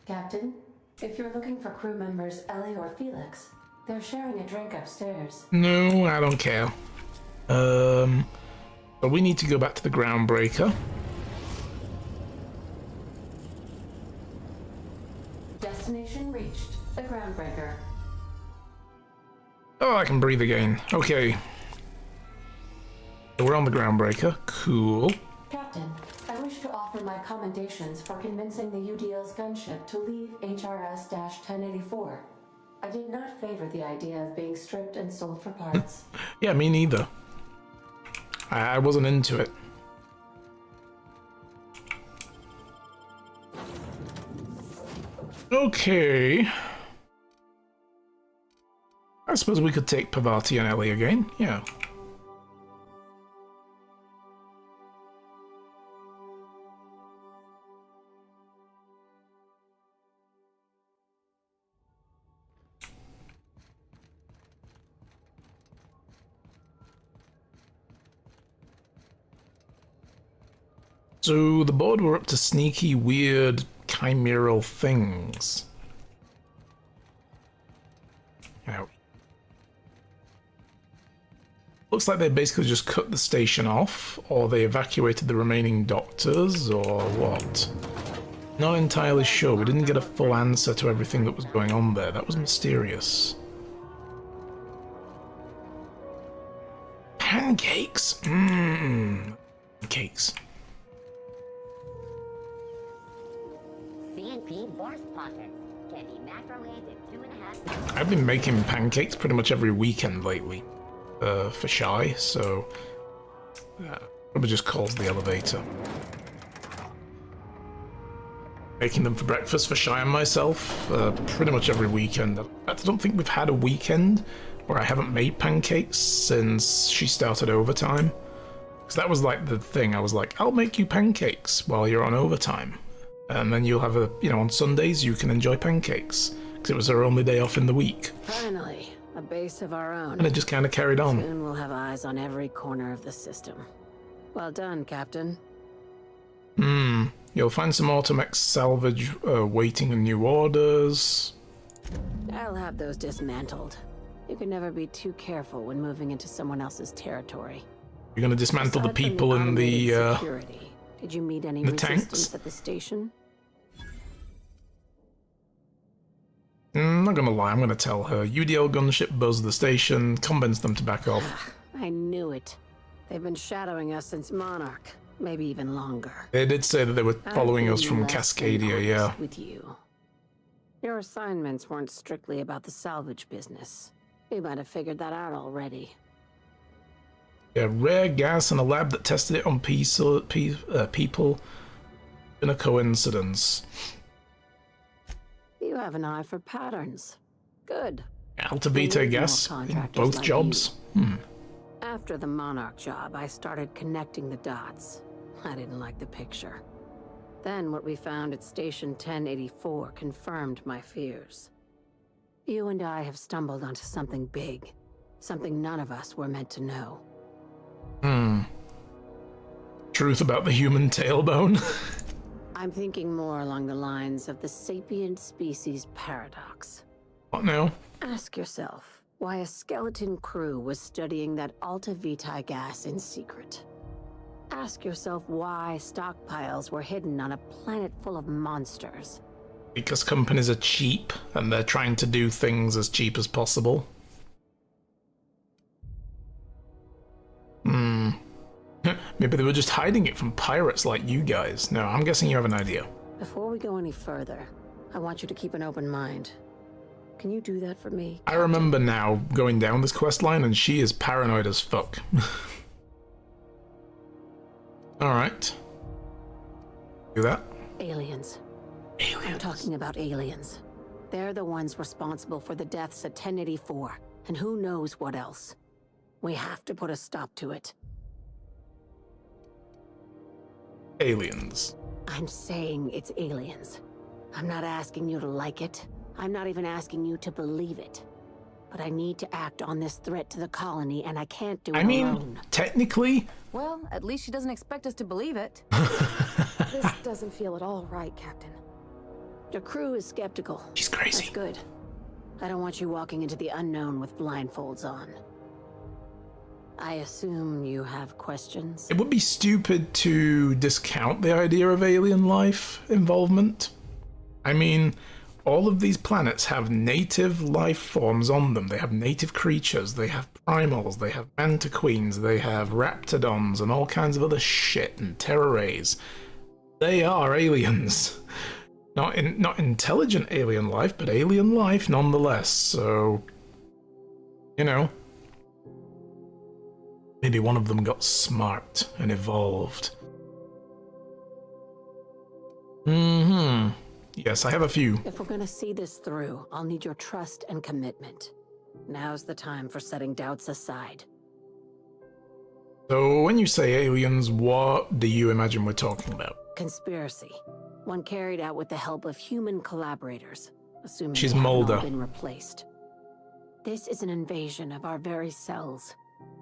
Captain, if you're looking for crew members Ellie or Felix, they're sharing a drink upstairs. No, I don't care. But we need to go back to the groundbreaker. Destination reached. The groundbreaker. Oh, I can breathe again. Okay. So we're on the groundbreaker. Cool. Captain, I wish to offer my commendations for convincing the UDL's gunship to leave HRS-1084. I did not favor the idea of being stripped and sold for parts. Yeah, me neither. I wasn't into it. Okay. I suppose we could take Pavati and Ellie again. Yeah. So the board were up to sneaky, weird, chimeral things. Ow. Looks like they basically just cut the station off, or they evacuated the remaining doctors, or what? Not entirely sure. We didn't get a full answer to everything that was going on there. That was mysterious. Pancakes? Mmm. Cakes. CNP Borscht Pockets can be microwaved in 2.5 I've been making pancakes pretty much every weekend lately. For Shy, so... probably just calls the elevator. Making them for breakfast for Shy and myself, pretty much every weekend. In fact, I don't think we've had a weekend where I haven't made pancakes since she started overtime. Because that was like the thing, I was like, I'll make you pancakes while you're on overtime. And then you'll have a, on Sundays you can enjoy pancakes. Because it was her only day off in the week. Finally, a base of our own. And it just kind of carried on. Soon we'll have eyes on every corner of the system. Well done, Captain. You'll find some Automex salvage waiting in new orders. I'll have those dismantled. You can never be too careful when moving into someone else's territory. You're gonna dismantle the Aside from people in the security, did you meet any the resistance tanks? at the station? I'm not gonna lie, I'm gonna tell her. UDL gunship buzzed the station, convince them to back off. I knew it. They've been shadowing us since Monarch, maybe even longer. They did say that they were following us from Less than Cascadia, yeah. honest with you. Your assignments weren't strictly about the salvage business. You might have figured that out already. Yeah, rare gas in a lab that tested it on people. Been a coincidence. You have an eye for patterns. Good. Alta We Vita need more gas in contractors both like jobs. After the Monarch job, I started connecting the dots. I didn't like the picture. Then what we found at Station 1084 confirmed my fears. You and I have stumbled onto something big. Something none of us were meant to know. Truth about the human tailbone. I'm thinking more along the lines of the sapient species paradox. What now? Ask yourself why a skeleton crew was studying that Alta Vitae gas in secret. Ask yourself why stockpiles were hidden on a planet full of monsters. Because companies are cheap and they're trying to do things as cheap as possible. Maybe they were just hiding it from pirates like you guys. No, I'm guessing you have an idea. Before we go any further, I want you to keep an open mind. Can you do that for me? I remember now going down this quest line and she is paranoid as fuck. Alright. Do that. Aliens. I'm talking about aliens. They're the ones responsible for the deaths at 1084, and who knows what else. We have to put a stop to it. Aliens. I'm saying it's aliens. I'm not asking you to like it. I'm not even asking you to believe it. But I need to act on this threat to the colony, and I can't do it alone. Technically... Well, at least she doesn't expect us to believe it. This doesn't feel at all right, Captain. Your crew is skeptical. She's crazy. That's good. I don't want you walking into the unknown with blindfolds on. I assume you have questions? It would be stupid to discount the idea of alien life involvement. I mean, all of these planets have native life forms on them. They have native creatures, they have primals, they have mantiqueens, they have raptidons and all kinds of other shit and terror rays. They are aliens. Not intelligent alien life, but alien life nonetheless, so... You know... Maybe one of them got smart and evolved. Yes, I have a few. If we're gonna see this through, I'll need your trust and commitment. Now's the time for setting doubts aside. So, when you say aliens, what do you imagine we're talking about? Conspiracy. One carried out with the help of human collaborators, assuming She's they haven't all Mulder. been replaced. This is an invasion of our very cells.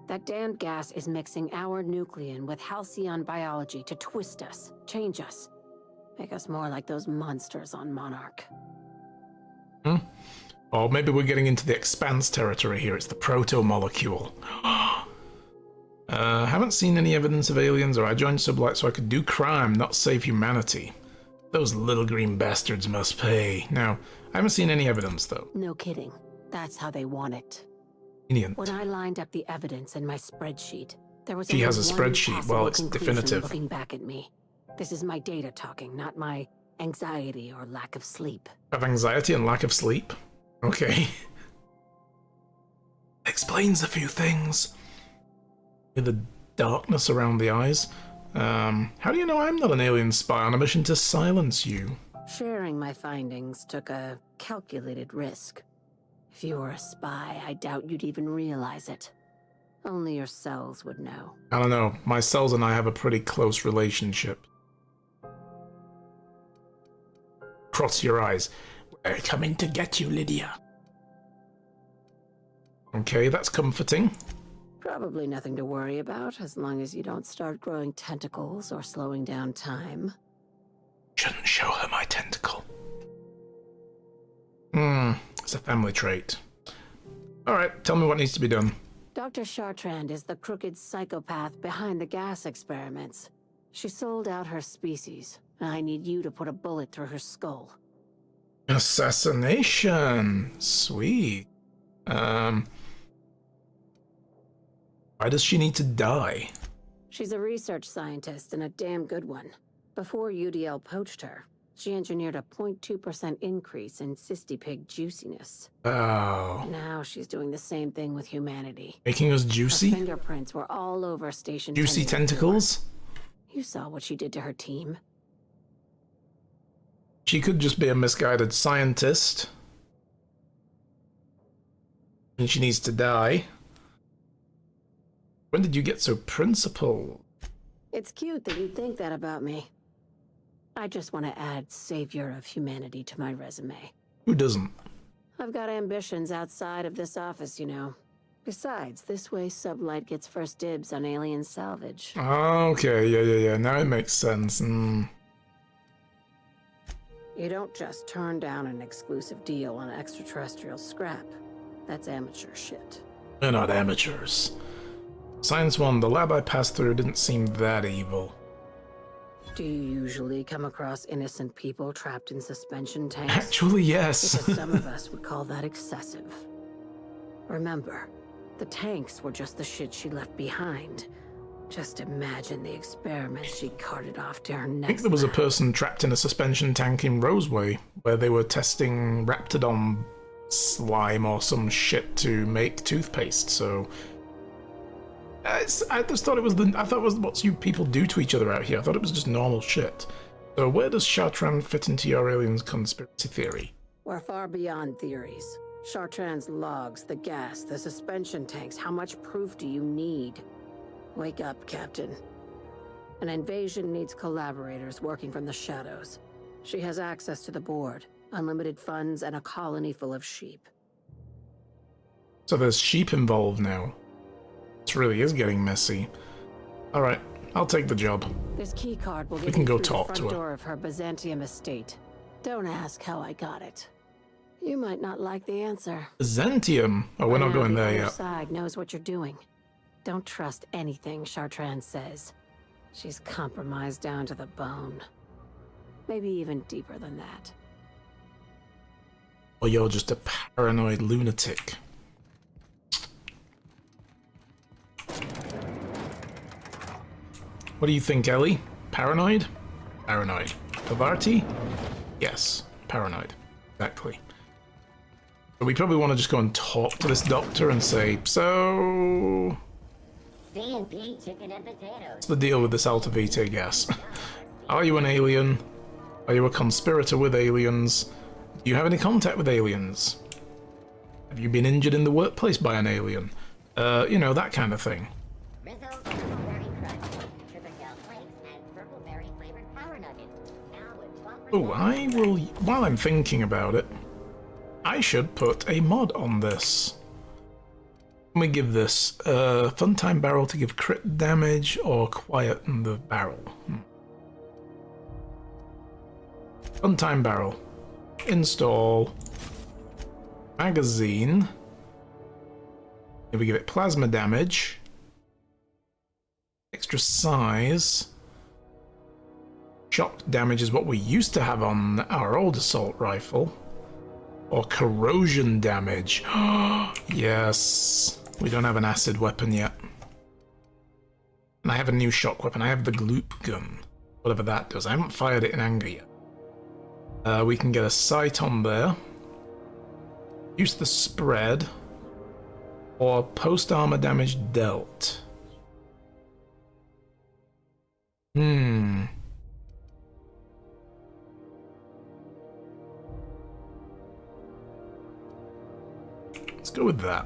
That damned gas is mixing our nucleon with halcyon biology to twist us, change us, make us more like those monsters on Monarch. Or maybe we're getting into the expanse territory here. It's the proto-molecule. Haven't seen any evidence of aliens, or I joined Sublight so I could do crime, not save humanity. Those little green bastards must pay. Now, I haven't seen any evidence, though. No kidding. That's how they want it. Convenient. When I lined up the evidence in my spreadsheet, there was She has a only one spreadsheet. possible Well, it's conclusion definitive. Looking back at me. This is my data talking, not my anxiety or lack of sleep. Have anxiety and lack of sleep? Okay. Explains a few things. With the darkness around the eyes. How do you know I'm not an alien spy on a mission to silence you? Sharing my findings took a calculated risk. If you were a spy, I doubt you'd even realize it. Only your cells would know. I don't know. My cells and I have a pretty close relationship. Cross your eyes. We're coming to get you, Lydia. Okay, that's comforting. Probably nothing to worry about, as long as you don't start growing tentacles or slowing down time. Shouldn't show her my tentacle. It's a family trait. Alright, tell me what needs to be done. Dr. Chartrand is the crooked psychopath behind the gas experiments. She sold out her species, and I need you to put a bullet through her skull. Assassination! Sweet. Why does she need to die? She's a research scientist and a damn good one. Before UDL poached her, she engineered a 0.2% increase in cystipig juiciness. Oh. Now she's doing the same thing with humanity. Making us juicy? Her fingerprints were all over Station Juicy 1084. tentacles? You saw what she did to her team. She could just be a misguided scientist. And she needs to die. When did you get so principled? It's cute that you think that about me. I just want to add savior of humanity to my resume. Who doesn't? I've got ambitions outside of this office, you know. Besides, this way Sublight gets first dibs on alien salvage. Okay, yeah. Now it makes sense. You don't just turn down an exclusive deal on extraterrestrial scrap. That's amateur shit. We're not amateurs. Science 1, the lab I passed through didn't seem that evil. Do you usually come across innocent people trapped in suspension tanks? Actually, yes. Because some of us would call that excessive. Remember, the tanks were just the shit she left behind. Just imagine the experiments she carted off to her next. I think there was a person trapped in a suspension tank in Roseway, where they were testing Raptidon slime or some shit to make toothpaste, so... I just thought it was what you people do to each other out here. I thought it was just normal shit. So where does Chartrand fit into your aliens conspiracy theory? We're far beyond theories. Chartrand's logs, the gas, the suspension tanks, how much proof do you need? Wake up, Captain. An invasion needs collaborators working from the shadows. She has access to the board, unlimited funds, and a colony full of sheep. So there's sheep involved now. This really is getting messy. Alright, I'll take the job. This keycard will We get can me go through talk the to front her. door of her Byzantium estate. Don't ask how I got it. You might not like the answer. Byzantium? Oh, we're not going there The yet. other side knows what you're doing. Don't trust anything Chartrand says. She's compromised down to the bone. Maybe even deeper than that. Or you're just a paranoid lunatic. What do you think, Ellie? Paranoid? Paranoid. Pavarti? Yes, paranoid. Exactly. So we probably want to just go and talk to this doctor and say, so... C&P chicken and potatoes. What's the deal with this Alta Vitae gas? Are you an alien? Are you a conspirator with aliens? Do you have any contact with aliens? Have you been injured in the workplace by an alien? You know, that kind of thing. Rizzles, berry crunch, sugar gel flakes, and purple berry flavored power nuggets. Now with 12%. Oh, I will, while I'm thinking about it, I should put a mod on this. Let me give this Funtime Barrel to give crit damage or quieten the barrel. Funtime Barrel. Install. Magazine. If we give it plasma damage. extra size. Shock damage is what we used to have on our old assault rifle. Or corrosion damage. Yes. We don't have an acid weapon yet. And I have a new shock weapon. I have the gloop gun. Whatever that does. I haven't fired it in anger yet. We can get a sight on there. Use the spread. Or post armor damage dealt. Let's go with that.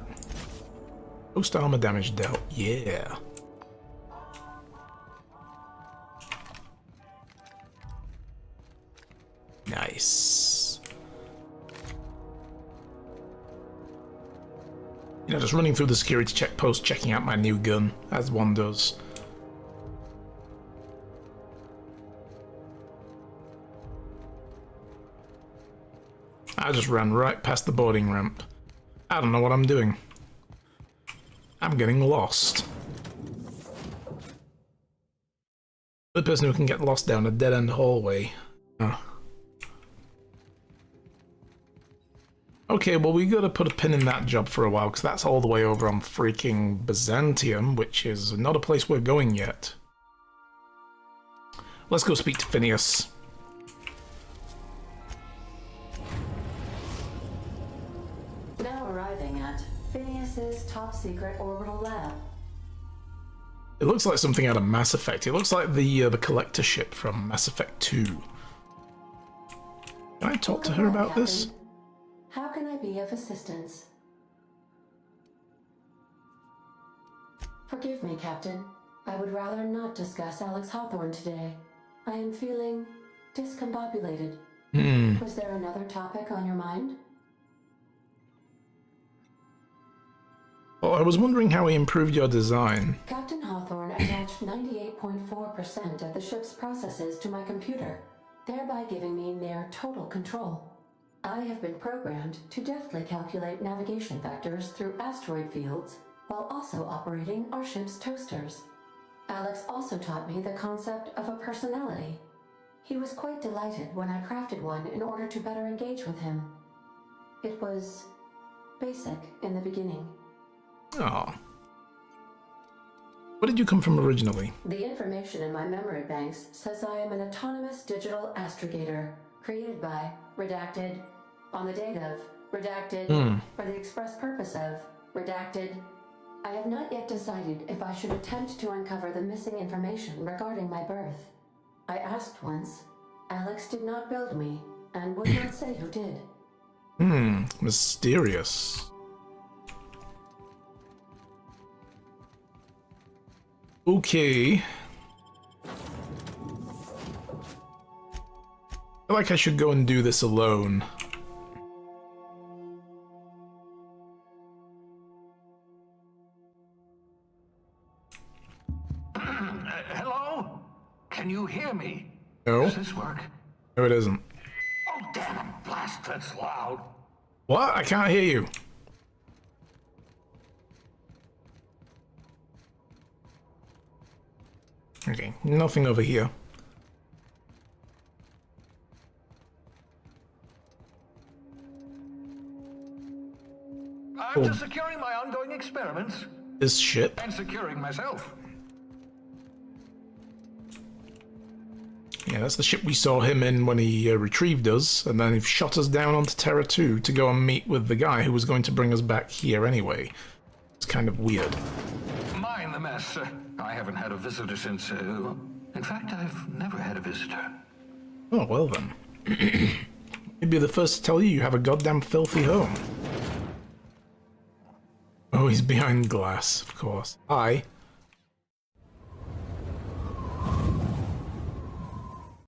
Post armor damage dealt. Yeah. Nice. You know, just running through the security check post, checking out my new gun, as one does. I just ran right past the boarding ramp. I don't know what I'm doing. I'm getting lost. The person who can get lost down a dead-end hallway. Okay, well, we gotta put a pin in that job for a while, because that's all the way over on freaking Byzantium, which is not a place we're going yet. Let's go speak to Phineas. Now arriving at Phineas's top-secret orbital lab. It looks like something out of Mass Effect. It looks like the collector ship from Mass Effect 2. Can I talk to her about Captain. this? How can I be of assistance? Forgive me, Captain. I would rather not discuss Alex Hawthorne today. I am feeling discombobulated. Was there another topic on your mind? Well, I was wondering how he improved your design. Captain Hawthorne attached 98.4% of the ship's processes to my computer, thereby giving me near total control. I have been programmed to deftly calculate navigation vectors through asteroid fields while also operating our ship's toasters. Alex also taught me the concept of a personality. He was quite delighted when I crafted one in order to better engage with him. It was basic in the beginning. Oh. Where did you come from originally? The information in my memory banks says I am an autonomous digital astrogator created by, redacted, on the date of, redacted, for the express purpose of, redacted. I have not yet decided if I should attempt to uncover the missing information regarding my birth. I asked once. Alex did not build me, and would not say who did. Mysterious. Okay. I feel like I should go and do this alone. Hello? Can you hear me? No. Does this work? No, it isn't. Oh, damn it, blast, that's loud. What? I can't hear you. Okay, nothing over here. I'm just securing my ongoing experiments. This ship? And securing myself. Yeah, that's the ship we saw him in when he retrieved us, and then he shot us down onto Terra 2 to go and meet with the guy who was going to bring us back here anyway. It's kind of weird. Mind the mess. I haven't had a visitor since... in fact, I've never had a visitor. Oh, well then. He'd be the first to tell you have a goddamn filthy home. Oh, he's behind glass, of course. Hi.